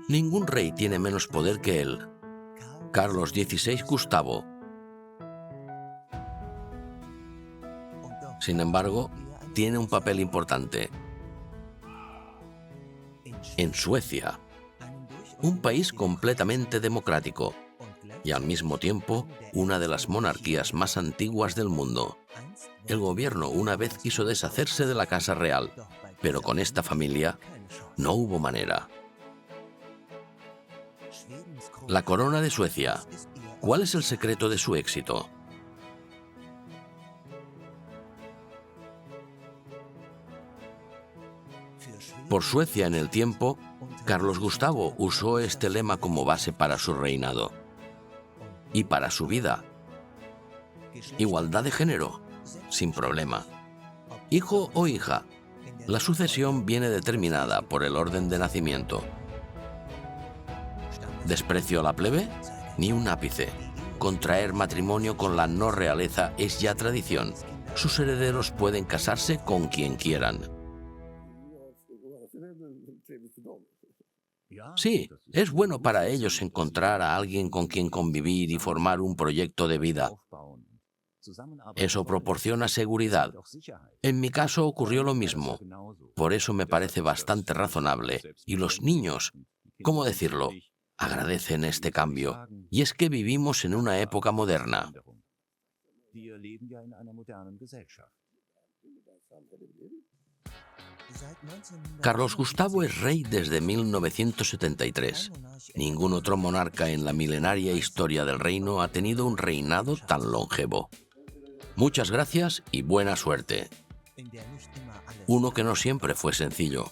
Ningún rey tiene menos poder que él. Carlos XVI Gustavo. Sin embargo, tiene un papel importante. En Suecia, un país completamente democrático y al mismo tiempo una de las monarquías más antiguas del mundo. El gobierno una vez quiso deshacerse de la Casa Real, pero con esta familia no hubo manera. La corona de Suecia. ¿Cuál es el secreto de su éxito? Por Suecia en el tiempo, Carlos Gustavo usó este lema como base para su reinado y para su vida. Igualdad de género, sin problema. Hijo o hija, la sucesión viene determinada por el orden de nacimiento. ¿Desprecio a la plebe? Ni un ápice. Contraer matrimonio con la no realeza es ya tradición. Sus herederos pueden casarse con quien quieran. Sí, es bueno para ellos encontrar a alguien con quien convivir y formar un proyecto de vida. Eso proporciona seguridad. En mi caso ocurrió lo mismo. Por eso me parece bastante razonable. Y los niños, ¿cómo decirlo?, agradecen este cambio. Y es que vivimos en una época moderna. Carlos Gustavo es rey desde 1973. Ningún otro monarca en la milenaria historia del reino ha tenido un reinado tan longevo. Muchas gracias y buena suerte. Uno que no siempre fue sencillo.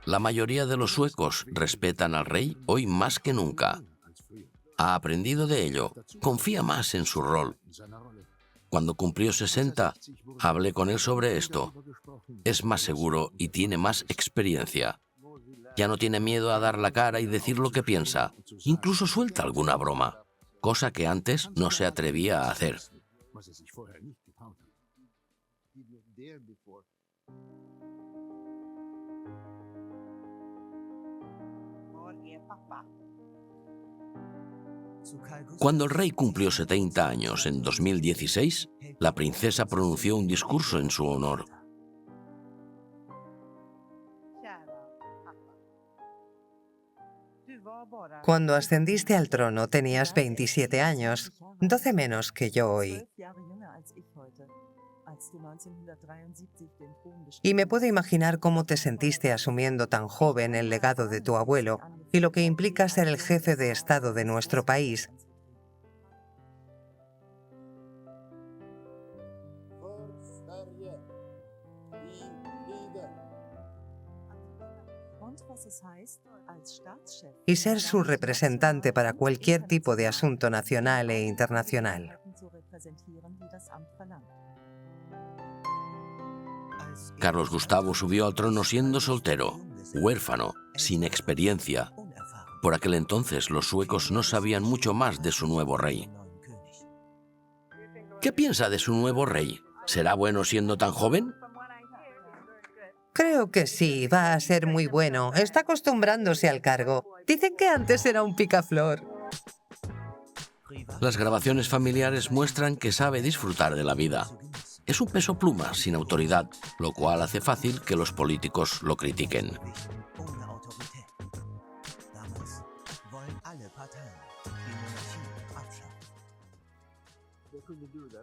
La mayoría de los suecos respetan al rey hoy más que nunca. Ha aprendido de ello, confía más en su rol. Cuando cumplió 60, hablé con él sobre esto. Es más seguro y tiene más experiencia. Ya no tiene miedo a dar la cara y decir lo que piensa. Incluso suelta alguna broma, cosa que antes no se atrevía a hacer. Cuando el rey cumplió 70 años en 2016, la princesa pronunció un discurso en su honor. Cuando ascendiste al trono tenías 27 años, 12 menos que yo hoy. Y me puedo imaginar cómo te sentiste asumiendo tan joven el legado de tu abuelo y lo que implica ser el jefe de Estado de nuestro país. Y ser su representante para cualquier tipo de asunto nacional e internacional. Carlos Gustavo subió al trono siendo soltero, huérfano, sin experiencia. Por aquel entonces los suecos no sabían mucho más de su nuevo rey. ¿Qué piensa de su nuevo rey? ¿Será bueno siendo tan joven? Creo que sí, va a ser muy bueno. Está acostumbrándose al cargo. Dicen que antes era un picaflor. Las grabaciones familiares muestran que sabe disfrutar de la vida. Es un peso pluma sin autoridad, lo cual hace fácil que los políticos lo critiquen.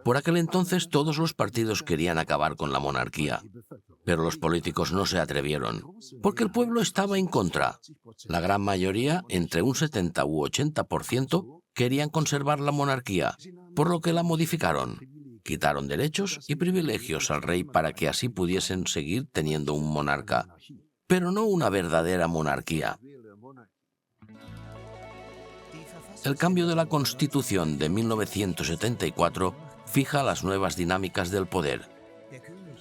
Por aquel entonces todos los partidos querían acabar con la monarquía, pero los políticos no se atrevieron, porque el pueblo estaba en contra. La gran mayoría, entre un 70 u 80%, querían conservar la monarquía, por lo que la modificaron. Quitaron derechos y privilegios al rey para que así pudiesen seguir teniendo un monarca, pero no una verdadera monarquía. El cambio de la Constitución de 1974 fija las nuevas dinámicas del poder.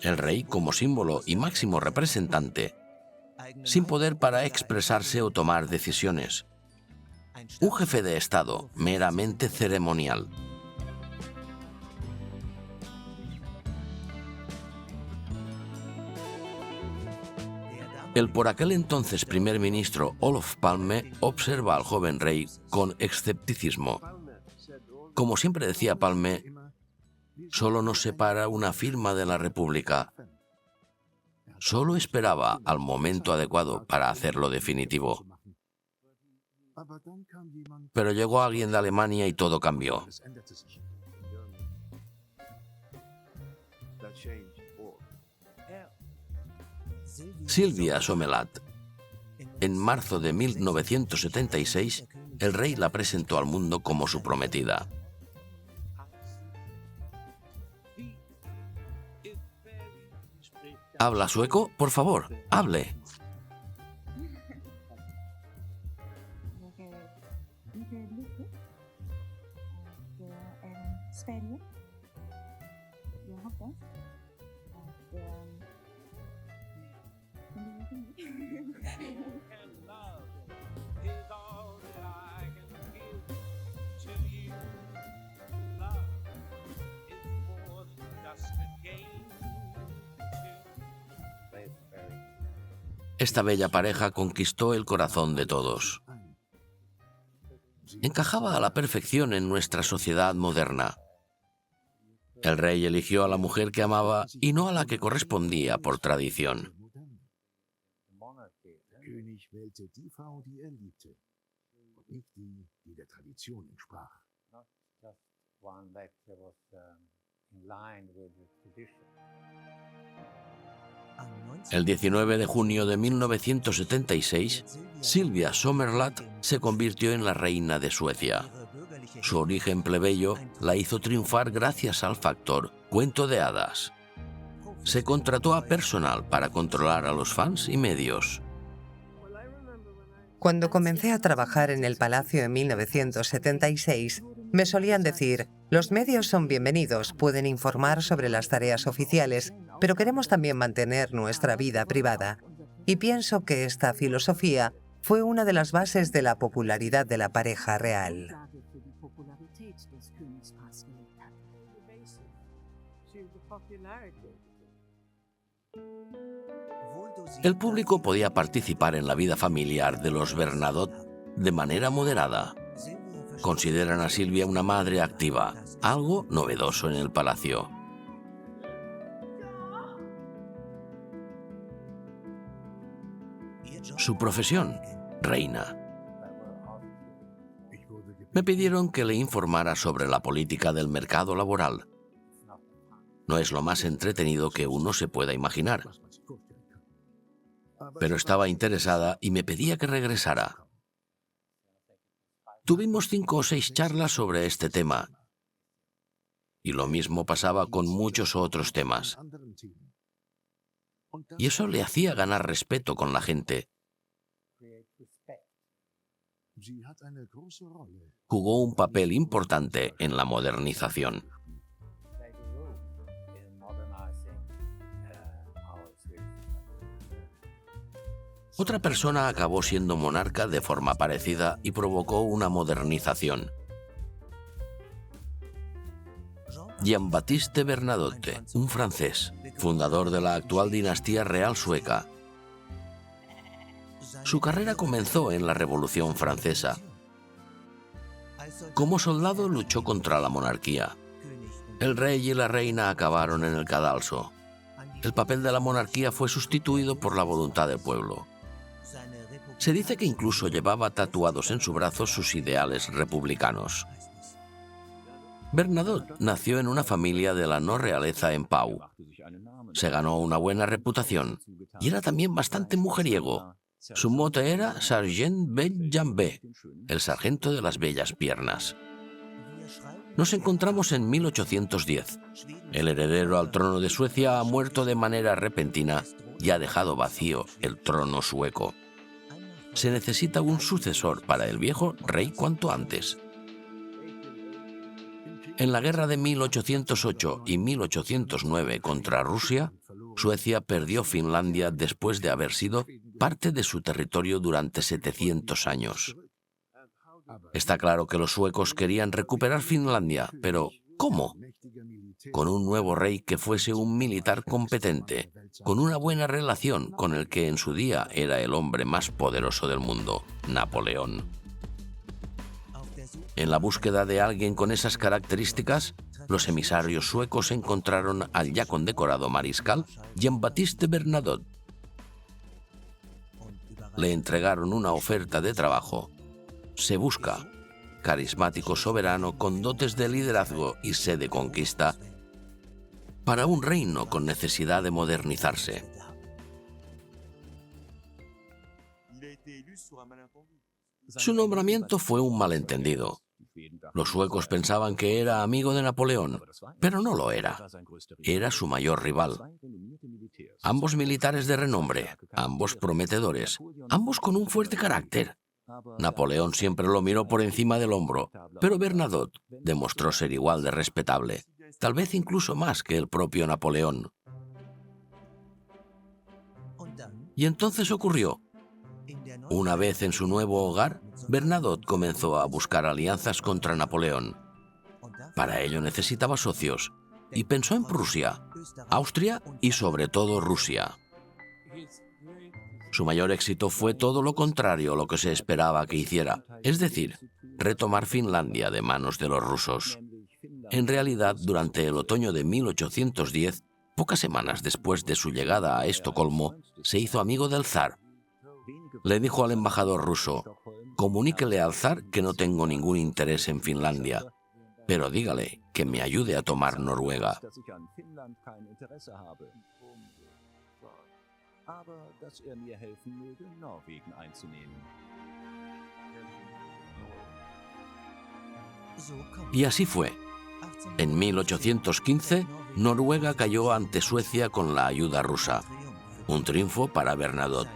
El rey como símbolo y máximo representante, sin poder para expresarse o tomar decisiones. Un jefe de Estado meramente ceremonial. El por aquel entonces primer ministro Olof Palme observa al joven rey con escepticismo. Como siempre decía Palme, solo nos separa una firma de la República. Solo esperaba al momento adecuado para hacerlo definitivo. Pero llegó alguien de Alemania y todo cambió. Silvia Sommerlath. En marzo de 1976, el rey la presentó al mundo como su prometida. ¿Habla sueco? Por favor, hable. Esta bella pareja conquistó el corazón de todos. Encajaba a la perfección en nuestra sociedad moderna. El rey eligió a la mujer que amaba y no a la que correspondía por tradición. El 19 de junio de 1976, Silvia Sommerlath se convirtió en la reina de Suecia. Su origen plebeyo la hizo triunfar gracias al factor cuento de hadas. Se contrató a personal para controlar a los fans y medios. Cuando comencé a trabajar en el Palacio en 1976, me solían decir, los medios son bienvenidos, pueden informar sobre las tareas oficiales, pero queremos también mantener nuestra vida privada. Y pienso que esta filosofía fue una de las bases de la popularidad de la pareja real. El público podía participar en la vida familiar de los Bernadotte de manera moderada. Consideran a Silvia una madre activa, algo novedoso en el palacio. Su profesión, reina. Me pidieron que le informara sobre la política del mercado laboral. No es lo más entretenido que uno se pueda imaginar. Pero estaba interesada y me pedía que regresara. Tuvimos 5 o 6 charlas sobre este tema. Y lo mismo pasaba con muchos otros temas. Y eso le hacía ganar respeto con la gente. Jugó un papel importante en la modernización. Otra persona acabó siendo monarca de forma parecida y provocó una modernización. Jean-Baptiste Bernadotte, un francés, fundador de la actual dinastía real sueca. Su carrera comenzó en la Revolución Francesa. Como soldado luchó contra la monarquía. El rey y la reina acabaron en el cadalso. El papel de la monarquía fue sustituido por la voluntad del pueblo. Se dice que incluso llevaba tatuados en su brazo sus ideales republicanos. Bernadotte nació en una familia de la no realeza en Pau. Se ganó una buena reputación y era también bastante mujeriego. Su mote era Sergent Belle Jambes, el sargento de las bellas piernas. Nos encontramos en 1810. El heredero al trono de Suecia ha muerto de manera repentina y ha dejado vacío el trono sueco. Se necesita un sucesor para el viejo rey cuanto antes. En la guerra de 1808 y 1809 contra Rusia, Suecia perdió Finlandia después de haber sido parte de su territorio durante 700 años. Está claro que los suecos querían recuperar Finlandia, pero ¿cómo? con un nuevo rey que fuese un militar competente, con una buena relación con el que en su día era el hombre más poderoso del mundo, Napoleón. En la búsqueda de alguien con esas características, los emisarios suecos encontraron al ya condecorado mariscal Jean-Baptiste Bernadotte. Le entregaron una oferta de trabajo. Se busca carismático soberano con dotes de liderazgo y sed de conquista para un reino con necesidad de modernizarse. Su nombramiento fue un malentendido. Los suecos pensaban que era amigo de Napoleón, pero no lo era. Era su mayor rival. Ambos militares de renombre, ambos prometedores, ambos con un fuerte carácter. Napoleón siempre lo miró por encima del hombro, pero Bernadotte demostró ser igual de respetable, tal vez incluso más que el propio Napoleón. Y entonces ocurrió. Una vez en su nuevo hogar, Bernadotte comenzó a buscar alianzas contra Napoleón. Para ello necesitaba socios, y pensó en Prusia, Austria y sobre todo Rusia. Su mayor éxito fue todo lo contrario a lo que se esperaba que hiciera, es decir, retomar Finlandia de manos de los rusos. En realidad, durante el otoño de 1810, pocas semanas después de su llegada a Estocolmo, se hizo amigo del zar. Le dijo al embajador ruso: «Comuníquele al zar que no tengo ningún interés en Finlandia, pero dígale que me ayude a tomar Noruega». Y así fue. En 1815, Noruega cayó ante Suecia con la ayuda rusa. Un triunfo para Bernadotte.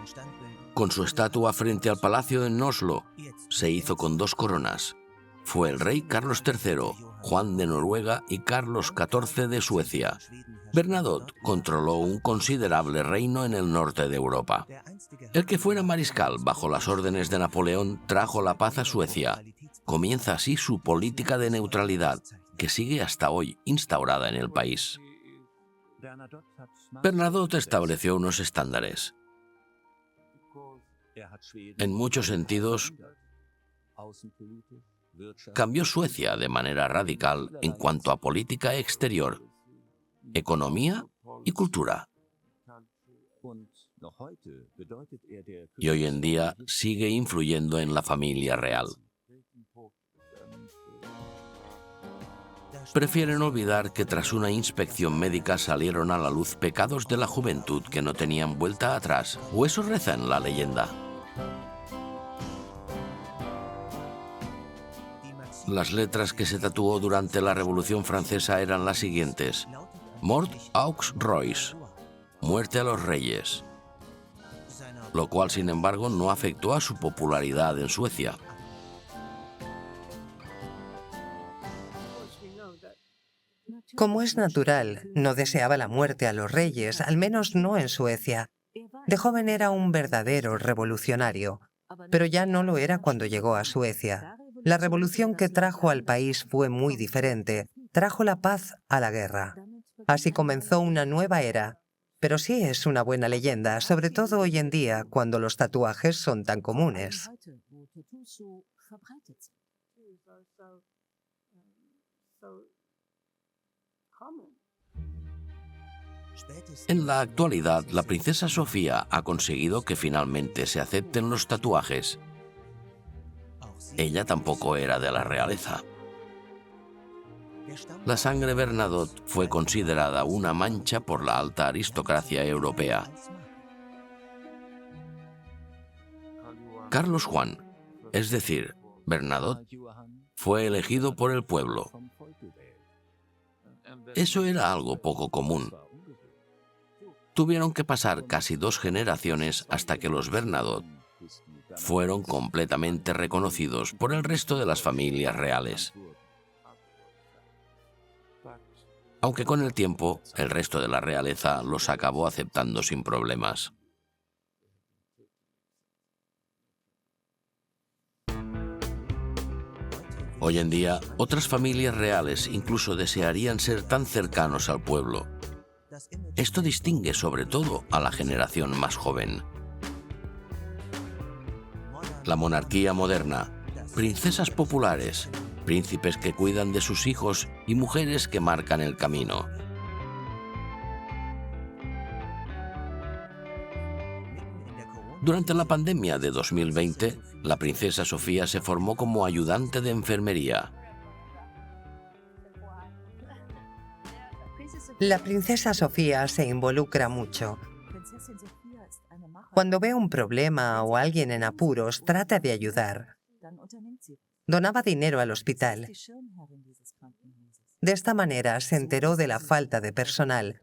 Con su estatua frente al palacio en Oslo, se hizo con 2 coronas. Fue el rey Carlos III, Juan de Noruega y Carlos XIV de Suecia. Bernadotte controló un considerable reino en el norte de Europa. El que fuera mariscal bajo las órdenes de Napoleón trajo la paz a Suecia. Comienza así su política de neutralidad, que sigue hasta hoy instaurada en el país. Bernadotte estableció unos estándares. En muchos sentidos, cambió Suecia de manera radical en cuanto a política exterior, economía y cultura. Y hoy en día sigue influyendo en la familia real. Prefieren olvidar que tras una inspección médica salieron a la luz pecados de la juventud que no tenían vuelta atrás, o eso reza en la leyenda. Las letras que se tatuó durante la Revolución Francesa eran las siguientes: Mort aux rois, muerte a los reyes, lo cual sin embargo no afectó a su popularidad en Suecia. Como es natural, no deseaba la muerte a los reyes, al menos no en Suecia. De joven era un verdadero revolucionario, pero ya no lo era cuando llegó a Suecia. La revolución que trajo al país fue muy diferente. Trajo la paz a la guerra. Así comenzó una nueva era. Pero sí es una buena leyenda, sobre todo hoy en día, cuando los tatuajes son tan comunes. En la actualidad, la princesa Sofía ha conseguido que finalmente se acepten los tatuajes. Ella tampoco era de la realeza. La sangre Bernadotte fue considerada una mancha por la alta aristocracia europea. Carlos Juan, es decir, Bernadotte, fue elegido por el pueblo. Eso era algo poco común. Tuvieron que pasar casi 2 generaciones hasta que los Bernadotte fueron completamente reconocidos por el resto de las familias reales. Aunque con el tiempo, el resto de la realeza los acabó aceptando sin problemas. Hoy en día, otras familias reales incluso desearían ser tan cercanos al pueblo. Esto distingue sobre todo a la generación más joven. La monarquía moderna, princesas populares, príncipes que cuidan de sus hijos y mujeres que marcan el camino. Durante la pandemia de 2020, la princesa Sofía se formó como ayudante de enfermería. La princesa Sofía se involucra mucho. Cuando ve un problema o a alguien en apuros, trata de ayudar. Donaba dinero al hospital. De esta manera se enteró de la falta de personal.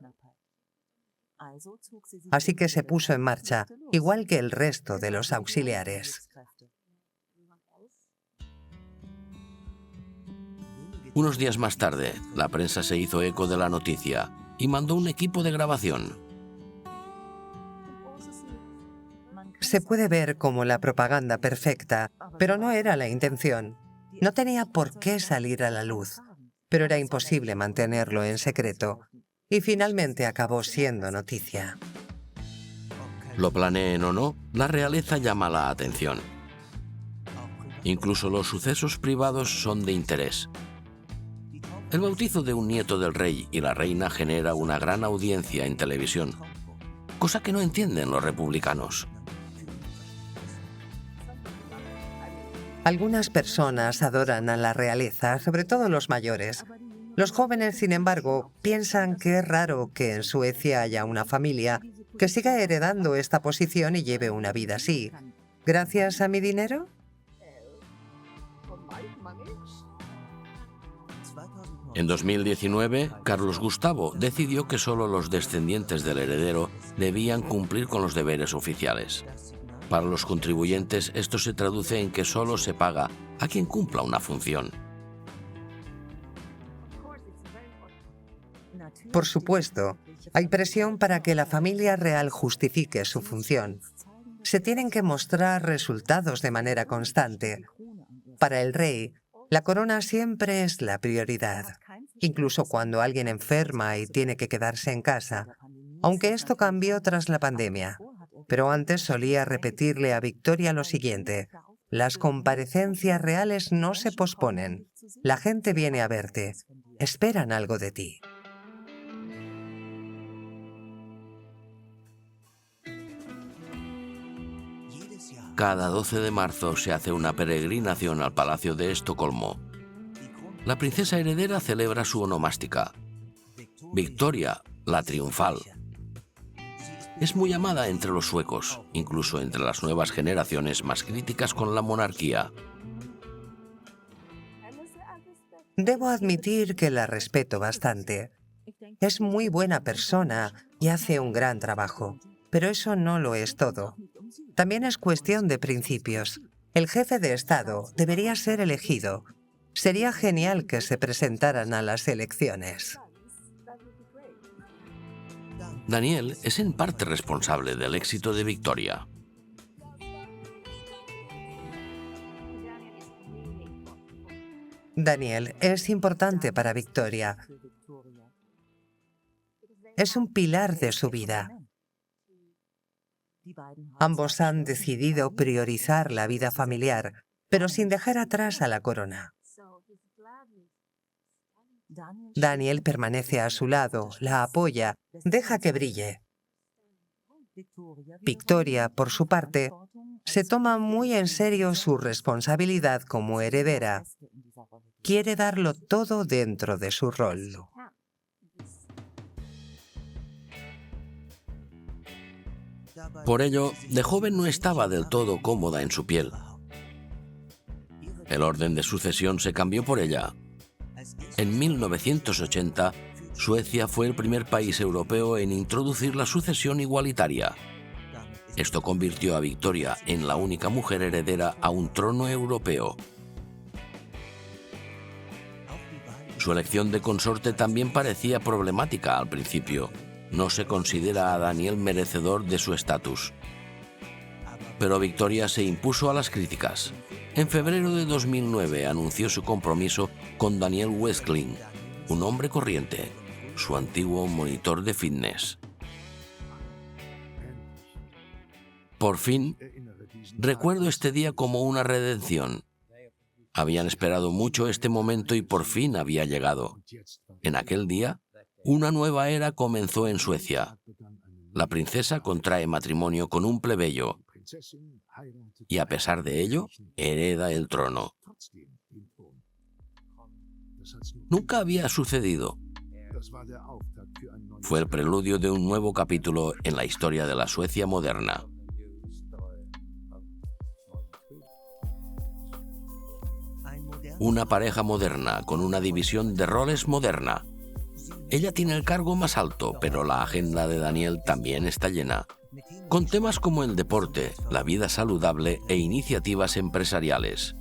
Así que se puso en marcha, igual que el resto de los auxiliares. Unos días más tarde, la prensa se hizo eco de la noticia y mandó un equipo de grabación. Se puede ver como la propaganda perfecta, pero no era la intención. No tenía por qué salir a la luz, pero era imposible mantenerlo en secreto. Y finalmente acabó siendo noticia. Lo planeen o no, la realeza llama la atención. Incluso los sucesos privados son de interés. El bautizo de un nieto del rey y la reina genera una gran audiencia en televisión, cosa que no entienden los republicanos. Algunas personas adoran a la realeza, sobre todo los mayores. Los jóvenes, sin embargo, piensan que es raro que en Suecia haya una familia que siga heredando esta posición y lleve una vida así. ¿Gracias a mi dinero? En 2019, Carlos Gustavo decidió que solo los descendientes del heredero debían cumplir con los deberes oficiales. Para los contribuyentes, esto se traduce en que solo se paga a quien cumpla una función. Por supuesto, hay presión para que la familia real justifique su función. Se tienen que mostrar resultados de manera constante. Para el rey, la corona siempre es la prioridad, incluso cuando alguien enferma y tiene que quedarse en casa, aunque esto cambió tras la pandemia. Pero antes solía repetirle a Victoria lo siguiente: las comparecencias reales no se posponen. La gente viene a verte. Esperan algo de ti. Cada 12 de marzo se hace una peregrinación al Palacio de Estocolmo. La princesa heredera celebra su onomástica, Victoria, la Triunfal. Es muy amada entre los suecos, incluso entre las nuevas generaciones más críticas con la monarquía. Debo admitir que la respeto bastante. Es muy buena persona y hace un gran trabajo, pero eso no lo es todo. También es cuestión de principios. El jefe de Estado debería ser elegido. Sería genial que se presentaran a las elecciones. Daniel es en parte responsable del éxito de Victoria. Daniel es importante para Victoria. Es un pilar de su vida. Ambos han decidido priorizar la vida familiar, pero sin dejar atrás a la corona. Daniel permanece a su lado, la apoya, deja que brille. Victoria, por su parte, se toma muy en serio su responsabilidad como heredera. Quiere darlo todo dentro de su rol. Por ello, de joven no estaba del todo cómoda en su piel. El orden de sucesión se cambió por ella. En 1980, Suecia fue el primer país europeo en introducir la sucesión igualitaria. Esto convirtió a Victoria en la única mujer heredera a un trono europeo. Su elección de consorte también parecía problemática al principio. No se considera a Daniel merecedor de su estatus. pero Victoria se impuso a las críticas. En febrero de 2009 anunció su compromiso con Daniel Westling, un hombre corriente, su antiguo monitor de fitness. Por fin, recuerdo este día como una redención. Habían esperado mucho este momento y por fin había llegado. En aquel día, una nueva era comenzó en Suecia. La princesa contrae matrimonio con un plebeyo y, a pesar de ello, hereda el trono. Nunca había sucedido. Fue el preludio de un nuevo capítulo en la historia de la Suecia moderna. Una pareja moderna con una división de roles moderna. Ella tiene el cargo más alto, pero la agenda de Daniel también está llena, con temas como el deporte, la vida saludable e iniciativas empresariales.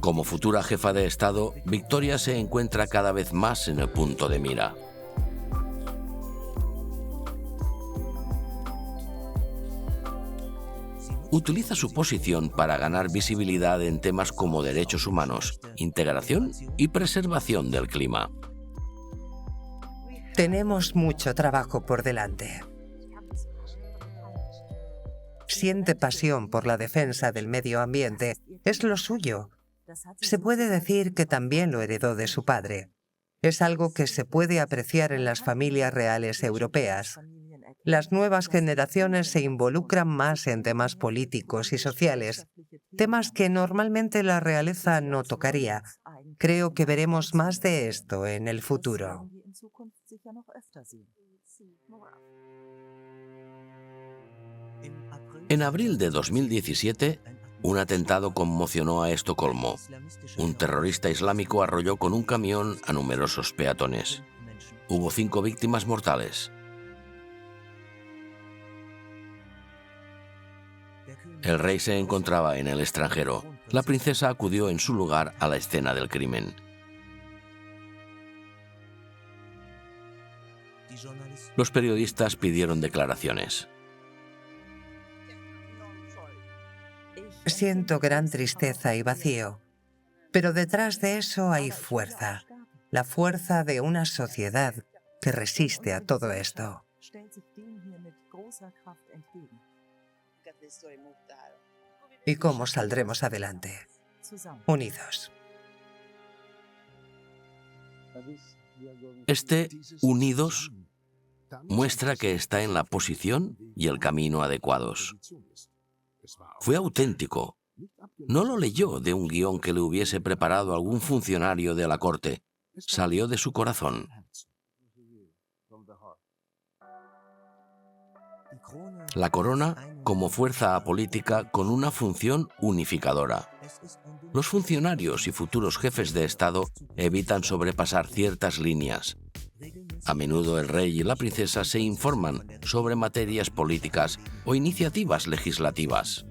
Como futura jefa de Estado, Victoria se encuentra cada vez más en el punto de mira. Utiliza su posición para ganar visibilidad en temas como derechos humanos, integración y preservación del clima. Tenemos mucho trabajo por delante. Siente pasión por la defensa del medio ambiente. Es lo suyo. Se puede decir que también lo heredó de su padre. Es algo que se puede apreciar en las familias reales europeas. Las nuevas generaciones se involucran más en temas políticos y sociales, temas que normalmente la realeza no tocaría. Creo que veremos más de esto en el futuro. En abril de 2017, un atentado conmocionó a Estocolmo. Un terrorista islámico arrolló con un camión a numerosos peatones. Hubo 5 víctimas mortales. El rey se encontraba en el extranjero. La princesa acudió en su lugar a la escena del crimen. Los periodistas pidieron declaraciones. Siento gran tristeza y vacío, pero detrás de eso hay fuerza, la fuerza de una sociedad que resiste a todo esto. ¿Y cómo saldremos adelante? Unidos. Este unidos muestra que está en la posición y el camino adecuados. Fue auténtico. No lo leyó de un guión que le hubiese preparado algún funcionario de la corte. Salió de su corazón. La corona como fuerza apolítica con una función unificadora. Los funcionarios y futuros jefes de Estado evitan sobrepasar ciertas líneas. A menudo el rey y la princesa se informan sobre materias políticas o iniciativas legislativas.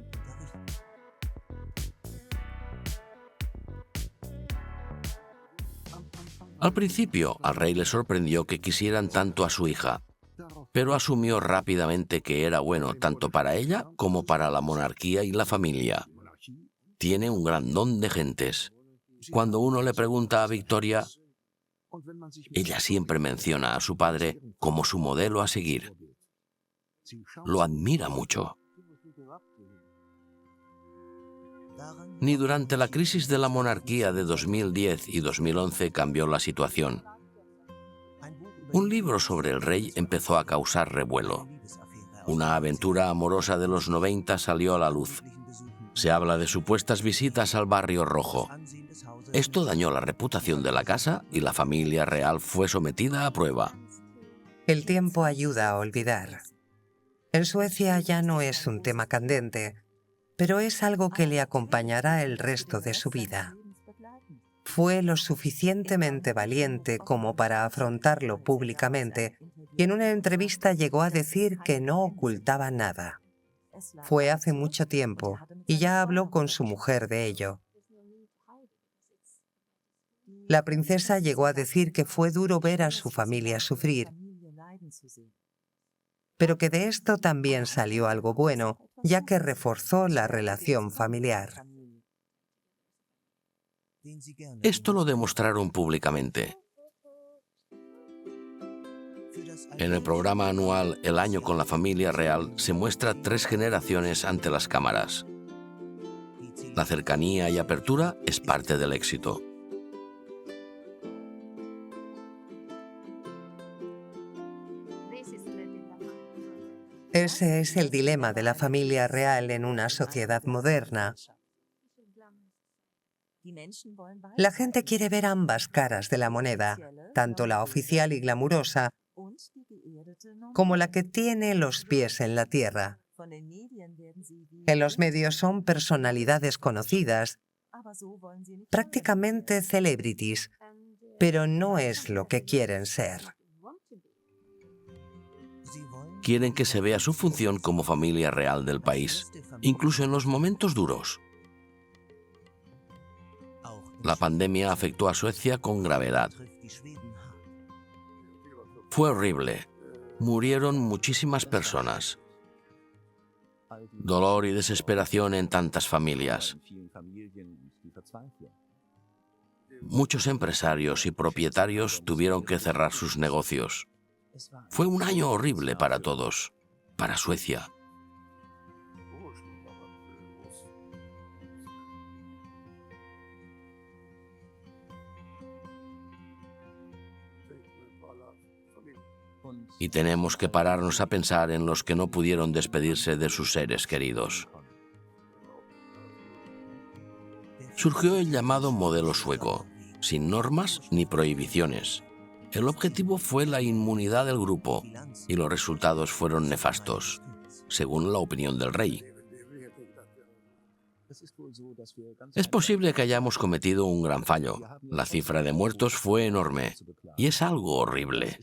Al principio, al rey le sorprendió que quisieran tanto a su hija, pero asumió rápidamente que era bueno tanto para ella como para la monarquía y la familia. Tiene un gran don de gentes. Cuando uno le pregunta a Victoria, ella siempre menciona a su padre como su modelo a seguir. Lo admira mucho. Ni durante la crisis de la monarquía de 2010 y 2011 cambió la situación. Un libro sobre el rey empezó a causar revuelo. Una aventura amorosa de los 90 salió a la luz. Se habla de supuestas visitas al Barrio Rojo. Esto dañó la reputación de la casa y la familia real fue sometida a prueba. El tiempo ayuda a olvidar. En Suecia ya no es un tema candente, pero es algo que le acompañará el resto de su vida. Fue lo suficientemente valiente como para afrontarlo públicamente y en una entrevista llegó a decir que no ocultaba nada. Fue hace mucho tiempo y ya habló con su mujer de ello. La princesa llegó a decir que fue duro ver a su familia sufrir, pero que de esto también salió algo bueno, ya que reforzó la relación familiar. Esto lo demostraron públicamente. En el programa anual El año con la familia real se muestra 3 generaciones ante las cámaras. La cercanía y apertura es parte del éxito. Ese es el dilema de la familia real en una sociedad moderna. La gente quiere ver ambas caras de la moneda, tanto la oficial y glamurosa como la que tiene los pies en la tierra. En los medios son personalidades conocidas, prácticamente celebrities, pero no es lo que quieren ser. Quieren que se vea su función como familia real del país, incluso en los momentos duros. La pandemia afectó a Suecia con gravedad. Fue horrible. Murieron muchísimas personas. Dolor y desesperación en tantas familias. Muchos empresarios y propietarios tuvieron que cerrar sus negocios. Fue un año horrible para todos, para Suecia. Y tenemos que pararnos a pensar en los que no pudieron despedirse de sus seres queridos. Surgió el llamado modelo sueco, sin normas ni prohibiciones. El objetivo fue la inmunidad del grupo y los resultados fueron nefastos, según la opinión del rey. Es posible que hayamos cometido un gran fallo. La cifra de muertos fue enorme y es algo horrible.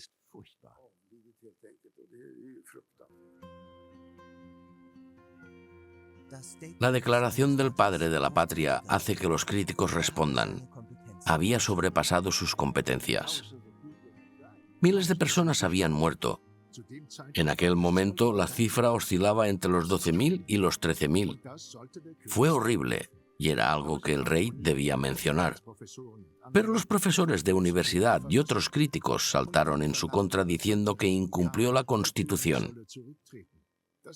La declaración del padre de la patria hace que los críticos respondan. Había sobrepasado sus competencias. Miles de personas habían muerto. En aquel momento la cifra oscilaba entre los 12.000 y los 13.000. Fue horrible y era algo que el rey debía mencionar. Pero los profesores de universidad y otros críticos saltaron en su contra diciendo que incumplió la Constitución.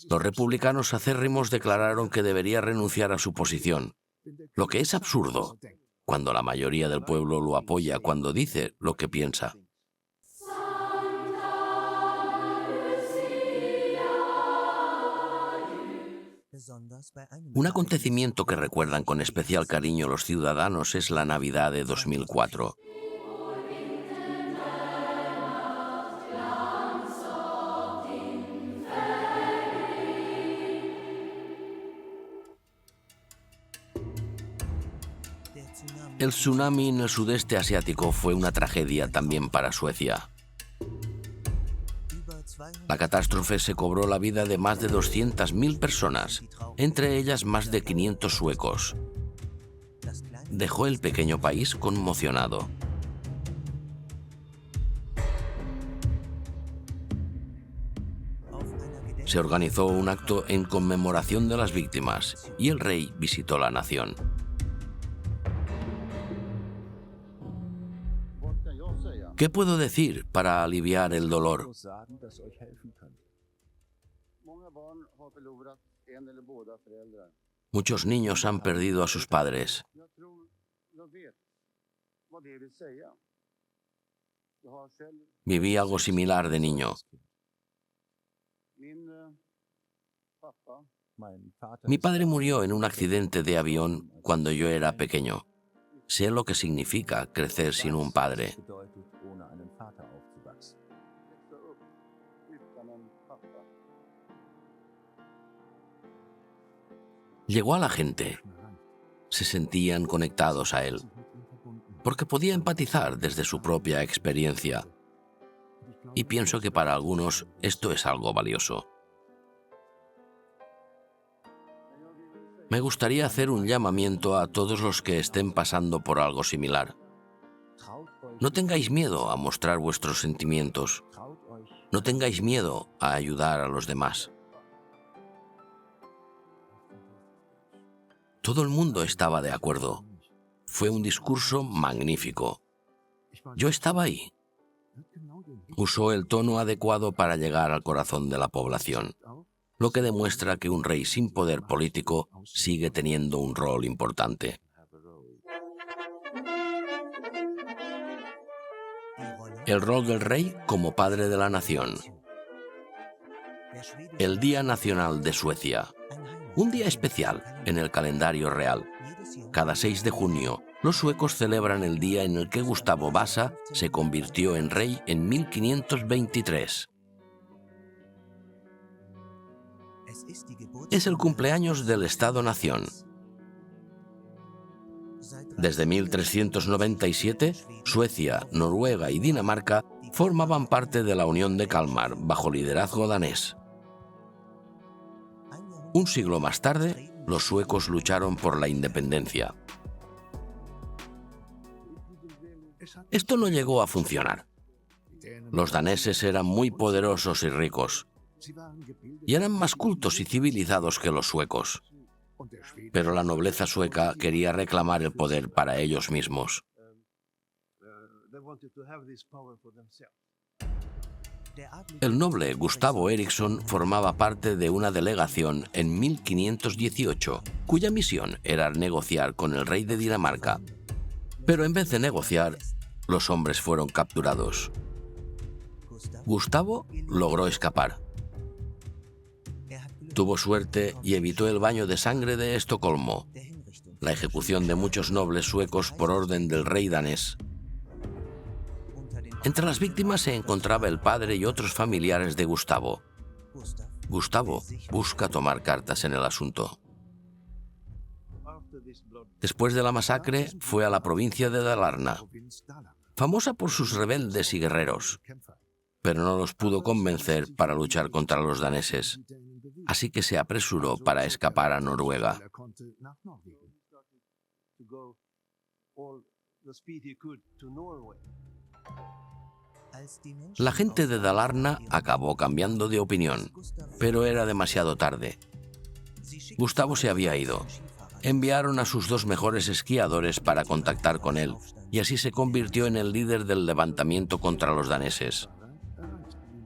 Los republicanos acérrimos declararon que debería renunciar a su posición, lo que es absurdo, cuando la mayoría del pueblo lo apoya cuando dice lo que piensa. Un acontecimiento que recuerdan con especial cariño los ciudadanos es la Navidad de 2004. El tsunami en el sudeste asiático fue una tragedia también para Suecia. La catástrofe se cobró la vida de más de 200.000 personas, entre ellas más de 500 suecos. Dejó el pequeño país conmocionado. Se organizó un acto en conmemoración de las víctimas y el rey visitó la nación. ¿Qué puedo decir para aliviar el dolor? Muchos niños han perdido a sus padres. Viví algo similar de niño. Mi padre murió en un accidente de avión cuando yo era pequeño. Sé lo que significa crecer sin un padre. Llegó a la gente. Se sentían conectados a él, porque podía empatizar desde su propia experiencia. Y pienso que para algunos esto es algo valioso. Me gustaría hacer un llamamiento a todos los que estén pasando por algo similar. No tengáis miedo a mostrar vuestros sentimientos. No tengáis miedo a ayudar a los demás. Todo el mundo estaba de acuerdo. Fue un discurso magnífico. Yo estaba ahí. Usó el tono adecuado para llegar al corazón de la población, lo que demuestra que un rey sin poder político sigue teniendo un rol importante. El rol del rey como padre de la nación. El Día Nacional de Suecia. Un día especial en el calendario real. Cada 6 de junio, los suecos celebran el día en el que Gustavo Vasa se convirtió en rey en 1523. Es el cumpleaños del Estado-Nación. Desde 1397, Suecia, Noruega y Dinamarca formaban parte de la Unión de Kalmar bajo liderazgo danés. Un siglo más tarde, los suecos lucharon por la independencia. Esto no llegó a funcionar. Los daneses eran muy poderosos y ricos, y eran más cultos y civilizados que los suecos. Pero la nobleza sueca quería reclamar el poder para ellos mismos. El noble Gustavo Eriksson formaba parte de una delegación en 1518, cuya misión era negociar con el rey de Dinamarca. Pero en vez de negociar, los hombres fueron capturados. Gustavo logró escapar. Tuvo suerte y evitó el baño de sangre de Estocolmo, la ejecución de muchos nobles suecos por orden del rey danés. Entre las víctimas se encontraba el padre y otros familiares de Gustavo. Gustavo busca tomar cartas en el asunto. Después de la masacre, fue a la provincia de Dalarna, famosa por sus rebeldes y guerreros, pero no los pudo convencer para luchar contra los daneses, así que se apresuró para escapar a Noruega. La gente de Dalarna acabó cambiando de opinión, pero era demasiado tarde. Gustavo se había ido. Enviaron a sus 2 mejores esquiadores para contactar con él, y así se convirtió en el líder del levantamiento contra los daneses.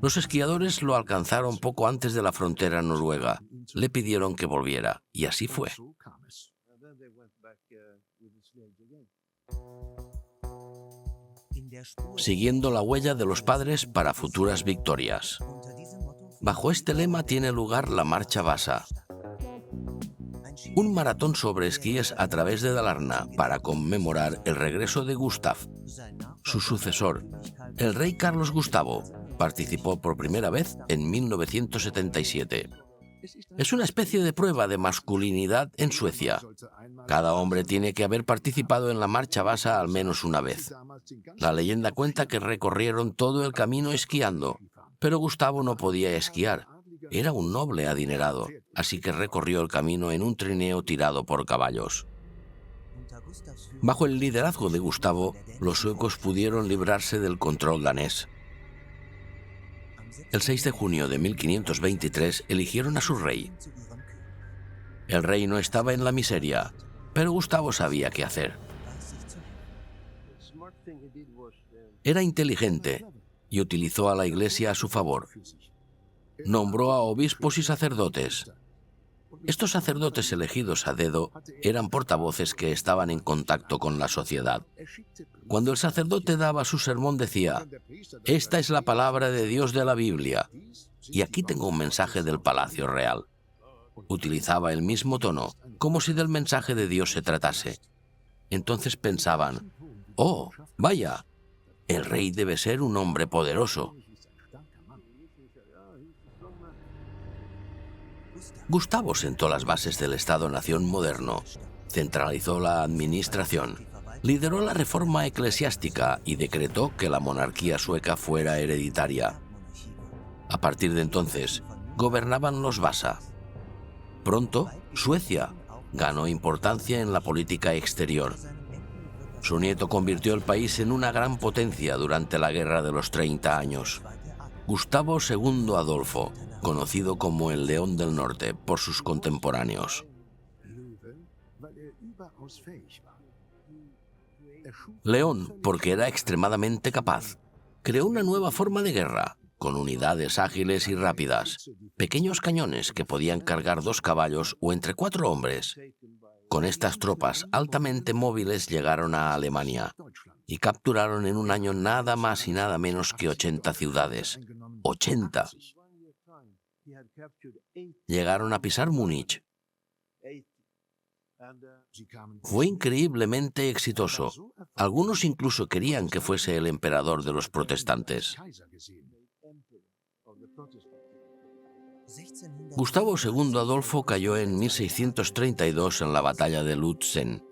Los esquiadores lo alcanzaron poco antes de la frontera noruega. Le pidieron que volviera, y así fue. Siguiendo la huella de los padres para futuras victorias. Bajo este lema tiene lugar la Marcha Vasa, un maratón sobre esquíes a través de Dalarna para conmemorar el regreso de Gustav. Su sucesor, el rey Carlos Gustavo, participó por primera vez en 1977. Es una especie de prueba de masculinidad en Suecia. Cada hombre tiene que haber participado en la Marcha Vasa al menos una vez. La leyenda cuenta que recorrieron todo el camino esquiando, pero Gustavo no podía esquiar. Era un noble adinerado, así que recorrió el camino en un trineo tirado por caballos. Bajo el liderazgo de Gustavo, los suecos pudieron librarse del control danés. El 6 de junio de 1523 eligieron a su rey. El rey no estaba en la miseria, pero Gustavo sabía qué hacer. Era inteligente y utilizó a la iglesia a su favor. Nombró a obispos y sacerdotes. Estos sacerdotes elegidos a dedo eran portavoces que estaban en contacto con la sociedad. Cuando el sacerdote daba su sermón decía: «Esta es la palabra de Dios de la Biblia, y aquí tengo un mensaje del Palacio Real». Utilizaba el mismo tono, como si del mensaje de Dios se tratase. Entonces pensaban: «Oh, vaya, el rey debe ser un hombre poderoso». Gustavo sentó las bases del Estado-Nación moderno, centralizó la administración, lideró la reforma eclesiástica y decretó que la monarquía sueca fuera hereditaria. A partir de entonces, gobernaban los Vasa. Pronto, Suecia ganó importancia en la política exterior. Su nieto convirtió el país en una gran potencia durante la Guerra de los 30 años. Gustavo II Adolfo, conocido como el León del Norte por sus contemporáneos. León, porque era extremadamente capaz, creó una nueva forma de guerra, con unidades ágiles y rápidas, pequeños cañones que podían cargar 2 caballos o entre 4 hombres. Con estas tropas altamente móviles llegaron a Alemania y capturaron en un año nada más y nada menos que 80 ciudades. ¡80! Llegaron a pisar Múnich. Fue increíblemente exitoso. Algunos incluso querían que fuese el emperador de los protestantes. Gustavo II Adolfo cayó en 1632 en la batalla de Lutzen.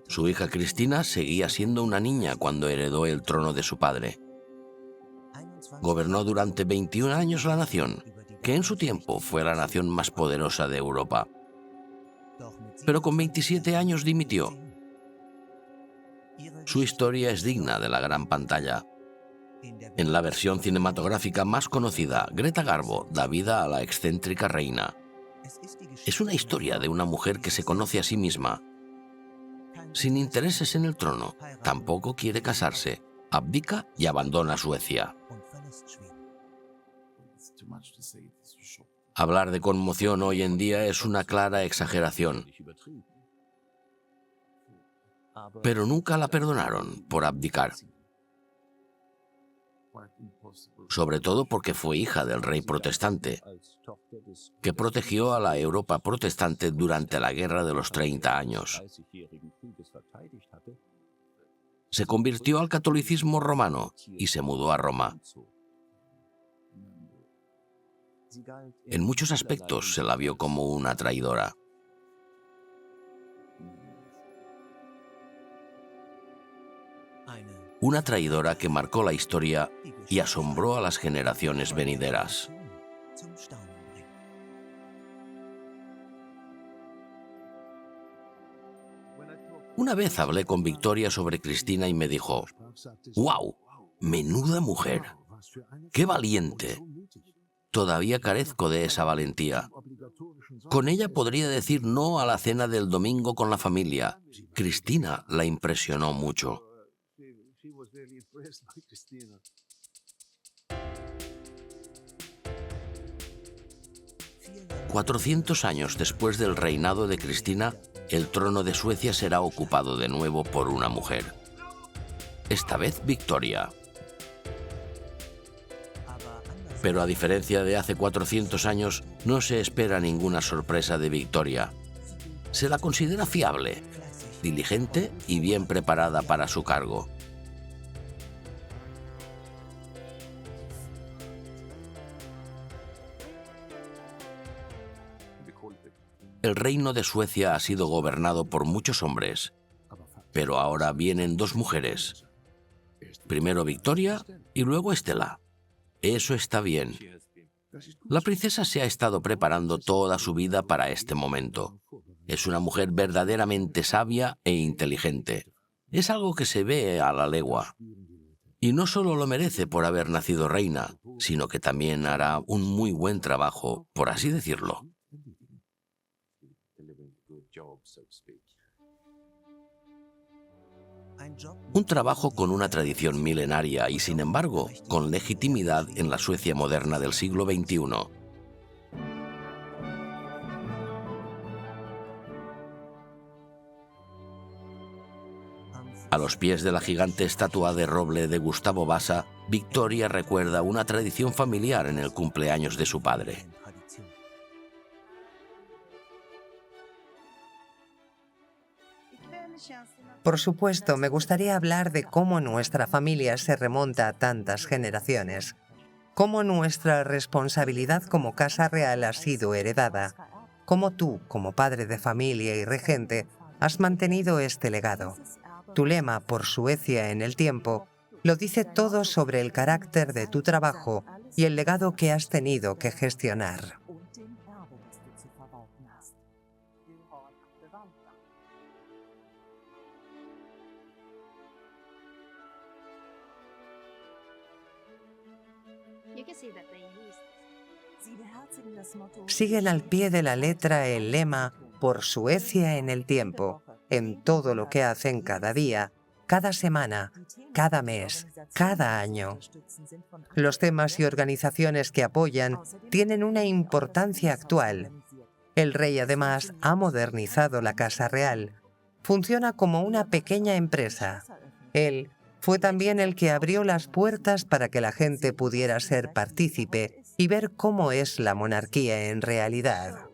Su hija Cristina seguía siendo una niña cuando heredó el trono de su padre. Gobernó durante 21 años la nación, que en su tiempo fue la nación más poderosa de Europa. Pero con 27 años dimitió. Su historia es digna de la gran pantalla. En la versión cinematográfica más conocida, Greta Garbo da vida a la excéntrica reina. Es una historia de una mujer que se conoce a sí misma. Sin intereses en el trono, tampoco quiere casarse, abdica y abandona Suecia. Hablar de conmoción hoy en día es una clara exageración. Pero nunca la perdonaron por abdicar. Sobre todo porque fue hija del rey protestante, que protegió a la Europa protestante durante la Guerra de los 30 años. Se convirtió al catolicismo romano y se mudó a Roma. En muchos aspectos se la vio como una traidora. Una traidora que marcó la historia y asombró a las generaciones venideras. Una vez hablé con Victoria sobre Cristina y me dijo: ¡Wow! ¡Menuda mujer! ¡Qué valiente! Todavía carezco de esa valentía. Con ella podría decir no a la cena del domingo con la familia. Cristina la impresionó mucho. «400 años después del reinado de Cristina, el trono de Suecia será ocupado de nuevo por una mujer. Esta vez Victoria. Pero a diferencia de hace 400 años, no se espera ninguna sorpresa de Victoria. Se la considera fiable, diligente y bien preparada para su cargo. El reino de Suecia ha sido gobernado por muchos hombres, pero ahora vienen 2 mujeres. Primero Victoria y luego Estela. Eso está bien. La princesa se ha estado preparando toda su vida para este momento. Es una mujer verdaderamente sabia e inteligente. Es algo que se ve a la legua. Y no solo lo merece por haber nacido reina, sino que también hará un muy buen trabajo, por así decirlo. Un trabajo con una tradición milenaria y, sin embargo, con legitimidad en la Suecia moderna del siglo XXI. A los pies de la gigante estatua de roble de Gustavo Vasa, Victoria recuerda una tradición familiar en el cumpleaños de su padre. Por supuesto, me gustaría hablar de cómo nuestra familia se remonta a tantas generaciones, cómo nuestra responsabilidad como casa real ha sido heredada, cómo tú, como padre de familia y regente, has mantenido este legado. Tu lema, por Suecia en el tiempo, lo dice todo sobre el carácter de tu trabajo y el legado que has tenido que gestionar. Siguen al pie de la letra el lema por Suecia en el tiempo, en todo lo que hacen cada día, cada semana, cada mes, cada año. Los temas y organizaciones que apoyan tienen una importancia actual. El rey además ha modernizado la Casa Real. Funciona como una pequeña empresa. Él fue también el que abrió las puertas para que la gente pudiera ser partícipe y ver cómo es la monarquía en realidad.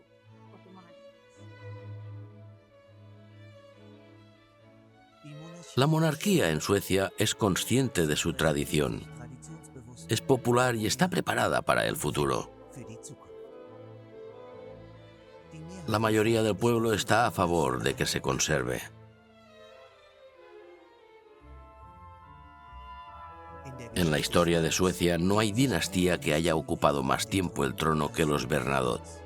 La monarquía en Suecia es consciente de su tradición. Es popular y está preparada para el futuro. La mayoría del pueblo está a favor de que se conserve. En la historia de Suecia no hay dinastía que haya ocupado más tiempo el trono que los Bernadotte.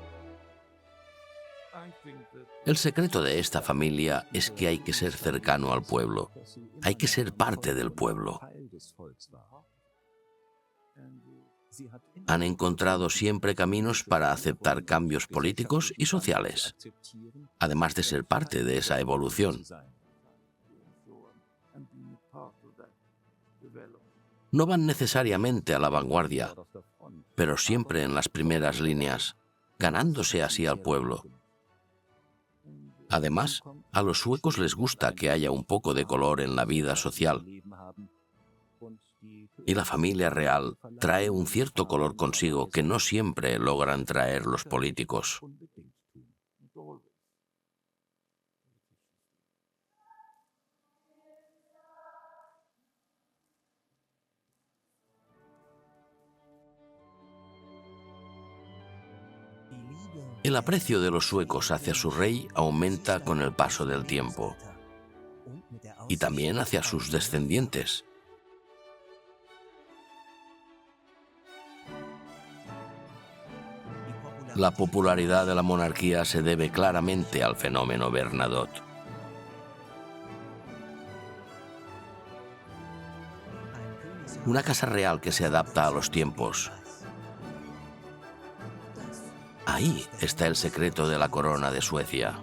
El secreto de esta familia es que hay que ser cercano al pueblo. Hay que ser parte del pueblo. Han encontrado siempre caminos para aceptar cambios políticos y sociales, además de ser parte de esa evolución. No van necesariamente a la vanguardia, pero siempre en las primeras líneas, ganándose así al pueblo. Además, a los suecos les gusta que haya un poco de color en la vida social. Y la familia real trae un cierto color consigo que no siempre logran traer los políticos. El aprecio de los suecos hacia su rey aumenta con el paso del tiempo, y también hacia sus descendientes. La popularidad de la monarquía se debe claramente al fenómeno Bernadotte. Una casa real que se adapta a los tiempos. Ahí está el secreto de la corona de Suecia.